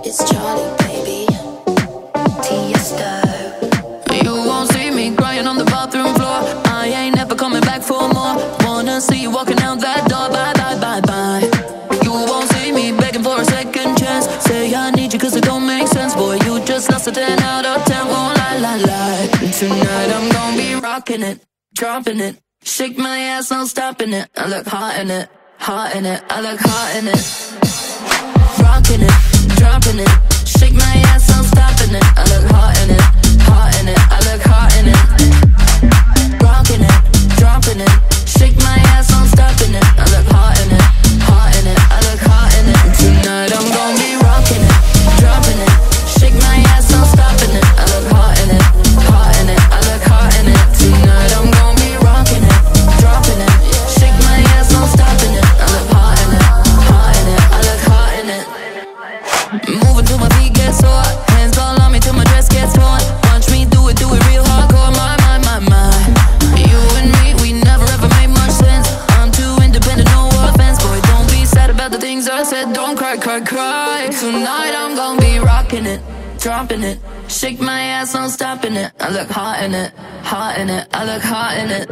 It's Charlie, baby. Tiësto. You won't see me crying on the bathroom floor. I ain't never coming back for more. Wanna see you walking out that door. Bye, bye, bye, bye. You won't see me begging for a second chance. Say I need you cause it don't make sense. Boy, you just lost a 10 out of 10. Won't lie, lie, lie. Tonight I'm gonna be rocking it, dropping it. Shake my ass, no stopping it. I look hot in it, hot in it. I look hot in it. Rocking it, dropping it. Shake my ass, no stopping it. I look hot in it, hot in it. I look hot in it. Rocking it, dropping it. Shake my ass, no stopping it. I look hot in it, hot in it. I look hot in it. Tonight I'm gonna be rocking it, dropping it. Shake my ass, no stopping it. I look hot in it, hot in it. I look hot in it. Tonight I'm gonna be rocking it, dropping it. Shake my ass, no stopping it. I look hot in it, hot in it. I look hot in it. Moving till my feet get sore. Hands all on me till my dress gets torn. Watch me do it real hardcore. My, my, my, my. You and me, we never ever made much sense. I'm too independent, no offense. Boy, don't be sad about the things I said. Don't cry, cry, cry. Tonight I'm gonna be rocking it, dropping it. Shake my ass, no stopping it. I look hot in it, hot in it. I look hot in it.